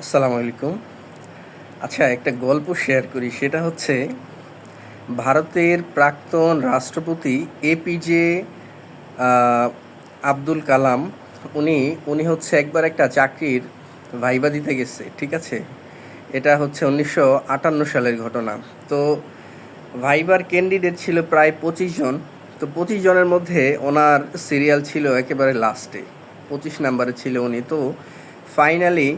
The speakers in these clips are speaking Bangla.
আসসালামু আলাইকুম। আচ্ছা, একটা গল্প শেয়ার করি। সেটা হচ্ছে ভারতের প্রাক্তন রাষ্ট্রপতি এপিজে আ আব্দুল কালাম। উনি উনি হচ্ছে একবার একটা চাকরির ভাইবা দিতে গেছে। ঠিক আছে? এটা হচ্ছে ১৯৫৮ সালের ঘটনা। তো ভাইবার ক্যান্ডিডেট ছিল প্রায় ২৫ জন। তো ২৫ জনের মধ্যে ওনার সিরিয়াল ছিল একেবারে লাস্টে। ২৫ নাম্বারে ছিল উনি। তো ফাইনালি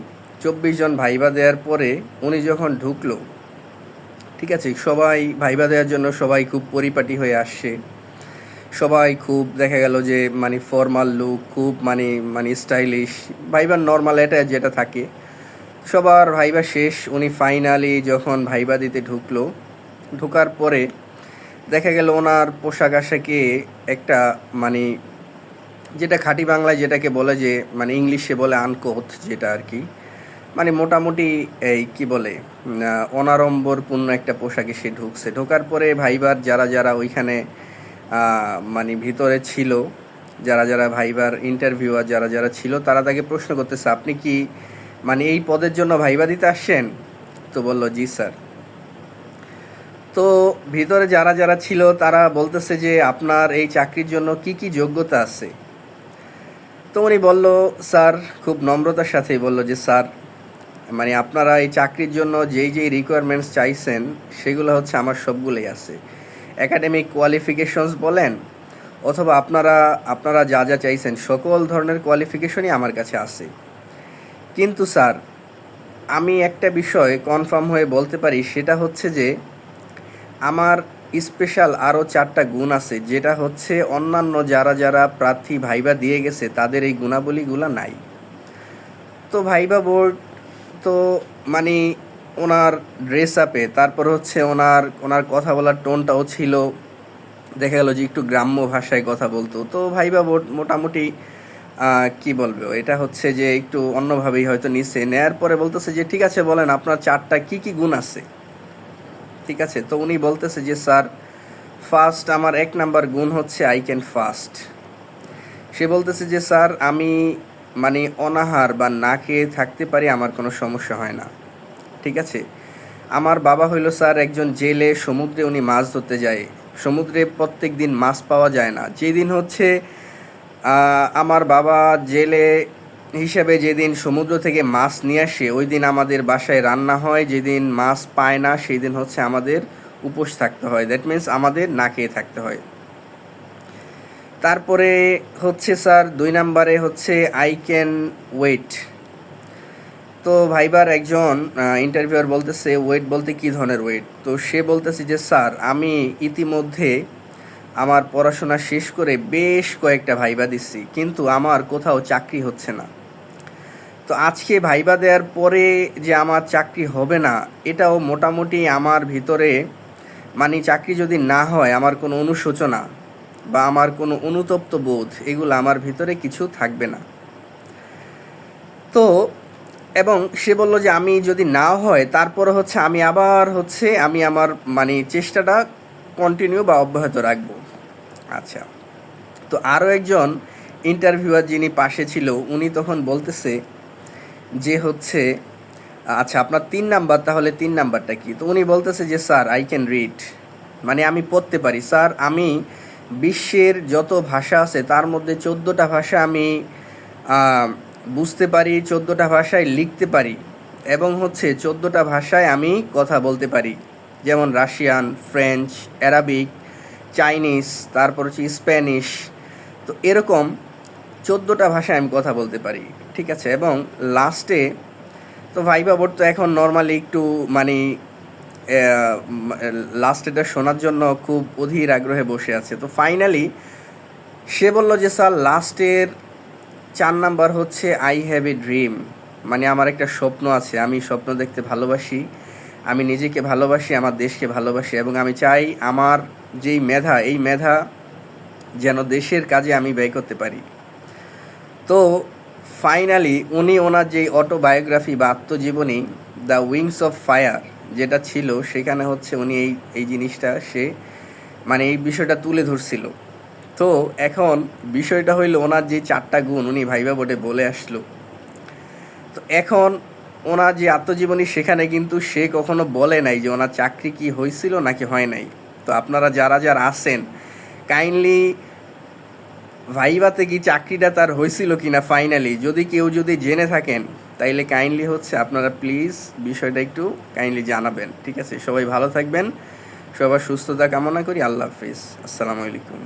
২৪ জন ভাইবা দেওয়ার পরে উনি যখন ঢুকলো, ঠিক আছে? সবাই ভাইবা দেওয়ার জন্য সবাই খুব পরিপাটি হয়ে আসছে। সবাই খুব দেখা গেল যে মানে ফর্মাল লুক, খুব মানে স্টাইলিশ। ভাইবার নরমাল এটা যেটা থাকে। সবার ভাইবা শেষ। উনি ফাইনালি যখন ভাইবা দিতে ঢুকলো, ঢোকার পরে দেখা গেল ওনার পোশাক আশাকে একটা মানে যেটা খাঁটি বাংলায় যেটাকে বলে যে মানে ইংলিশে বলে আনকোথ, যেটা আর কি মানে মোটামুটি এই কি বলে অনাড়ম্বরপূর্ণ একটা পোশাকে সে ঢুকছে। ঢোকার পরে ভাইবার যারা যারা ওইখানে মানে ভিতরে ছিল, যারা যারা ভাইবার ইন্টারভিউয়ার যারা যারা ছিল, তারা তাকে প্রশ্ন করতেছে, আপনি কি মানে এই পদের জন্য ভাইবা দিতে আসছেন? তো বলল, জি স্যার। তো ভিতরে যারা যারা ছিল তারা বলতেছে যে আপনার এই চাকরির জন্য কি কি যোগ্যতা আছে? তো উনি বলল, স্যার, খুব নম্রতার সাথেই বলল যে স্যার, মানে আপনারা এই চাকরির জন্য যেই যেই রিকোয়ারমেন্টস চাইছেন সেগুলো হচ্ছে আমার সবগুলোই আছে। একাডেমিক কোয়ালিফিকেশনস বলেন অথবা আপনারা আপনারা যা যা চাইছেন সকল ধরনের কোয়ালিফিকেশনই আমার কাছে আছে। কিন্তু স্যার, আমি একটা বিষয় কনফার্ম হয়ে বলতে পারি, সেটা হচ্ছে যে আমার স্পেশাল আরও 4টা গুণ আছে, যেটা হচ্ছে অন্যান্য যারা যারা প্রার্থী ভাইবা দিয়ে গেছে তাদের এই গুণাবলীগুলো নাই। তো ভাইবা বোর্ড তো মানে ওনার ড্রেস আপে, তারপর হচ্ছে ওনার ওনার কথা বলার টোনটাও ছিল দেখা গেল যে একটু গ্রাম্য ভাষায় কথা বলতো। তো ভাইবা বোর্ড মোটামুটি কি বলবে, এটা হচ্ছে যে একটু অন্যভাবেই হয়তো নিচ্ছে। নেয়ার পরে বলতেছে যে ঠিক আছে, বলেন আপনার 4টা কি কি গুণ আছে। ঠিক আছে? তো উনি বলতেছে যে স্যার, ফার্স্ট আমার 1 নাম্বার গুণ হচ্ছে আই ক্যান ফাস্ট। সে বলতেছে যে স্যার, আমি মানে অনাহার বা না খেয়ে থাকতে পারি, আমার কোনো সমস্যা হয় না। ঠিক আছে? আমার বাবা হইল স্যার একজন জেলে, সমুদ্রে উনি মাছ ধরতে যায়। সমুদ্রে প্রত্যেক দিন মাছ পাওয়া যায় না। যেদিন হচ্ছে আমার বাবা জেলে হিসাবে যেদিন সমুদ্র থেকে মাছ নিয়ে আসে, ওই দিন আমাদের বাসায় রান্না হয়। যেদিন মাছ পায় না সেই দিন হচ্ছে আমাদের উপোস থাকতে হয়। দ্যাট মিন্স আমাদের না খেয়ে থাকতে হয়। তারপরে হচ্ছে স্যার 2 নাম্বারে হচ্ছে আই ক্যান ওয়েট। তো ভাইবার একজন ইন্টারভিউয়ার বলতেছে, ওয়েট বলতে কী ধরনের ওয়েট? তো সে বলতেছে যে স্যার, আমি ইতিমধ্যে আমার পড়াশোনা শেষ করে বেশ কয়েকটা ভাইবা দিচ্ছি, কিন্তু আমার কোথাও চাকরি হচ্ছে না। তো আজকে ভাইবা দেওয়ার পরে যে আমার চাকরি হবে না, এটাও মোটামুটি আমার ভিতরে মানে চাকরি যদি না হয় আমার কোনো অনুশোচনা বা আমার কোনো অনুতপ্ত বোধ, এগুলো আমার ভিতরে কিছু থাকবে না। তো এবং সে বলল যে আমি যদি নাও হয় তারপরে হচ্ছে আমি আবার হচ্ছে আমি আমার মানে চেষ্টাটা কন্টিনিউ বা অব্যাহত রাখবো। আচ্ছা, তো আরও একজন ইন্টারভিউয়ার যিনি পাশে ছিল, উনি তখন বলতেছে যে হচ্ছে আচ্ছা আপনার 3 নাম্বার, তাহলে 3 নাম্বারটা কি? তো উনি বলতেছে যে স্যার, আই ক্যান রিড, মানে আমি পড়তে পারি স্যার। আমি বিশ্বের যত ভাষা আছে তার মধ্যে 14টা ভাষা আমি বুঝতে পারি, 14টা ভাষায় লিখতে পারি, এবং হচ্ছে 14টা ভাষায় আমি কথা বলতে পারি, যেমন রাশিয়ান, ফ্রেঞ্চ, অ্যারাবিক, চাইনিজ, তারপর হচ্ছে স্প্যানিশ। তো এরকম 14টা ভাষায় আমি কথা বলতে পারি। ঠিক আছে? এবং লাস্টে তো ভাইবা বোর্ড তো এখন নর্মালি একটু মানে লাস্টেটা শোনার জন্য খুব অধীর আগ্রহে বসে আছে। তো ফাইনালি সে বলল যে স্যার, লাস্টের 4 নাম্বার হচ্ছে আই হ্যাভ এ ড্রিম, মানে আমার একটা স্বপ্ন আছে, আমি স্বপ্ন দেখতে ভালোবাসি, আমি নিজেকে ভালোবাসি, আমার দেশকে ভালোবাসি, এবং আমি চাই আমার যেই মেধা, এই মেধা যেন দেশের কাজে আমি ব্যয় করতে পারি। তো ফাইনালি উনি ওনার যে অটোবায়োগ্রাফি বা আত্মজীবনী দ্য উইংস অফ ফায়ার যেটা ছিল, সেখানে হচ্ছে উনি এই এই জিনিসটা সে মানে এই বিষয়টা তুলে ধরছিল। তো এখন বিষয়টা হইল, ওনার যে 4টা গুণ উনি ভাইবা বোর্ডে বলে আসলো। তো এখন ওনার যে আত্মজীবনী সেখানে কিন্তু সে কখনো বলে নাই যে ওনার চাকরি কি হয়েছিল নাকি হয় নাই। তো আপনারা যারা যারা আছেন কাইন্ডলি ভাইভাতে কি চাকরিটা তার হয়েছিল কিনা ফাইনালি যদি কেউ যদি জেনে থাকেন তাইলে কাইন্ডলি হচ্ছে আপনারা প্লিজ বিষয়টা একটু কাইন্ডলি জানাবেন। ঠিক আছে, সবাই ভালো থাকবেন, সবার সুস্থতা কামনা করি। আল্লাহ হাফিজ, আসসালামু আলাইকুম।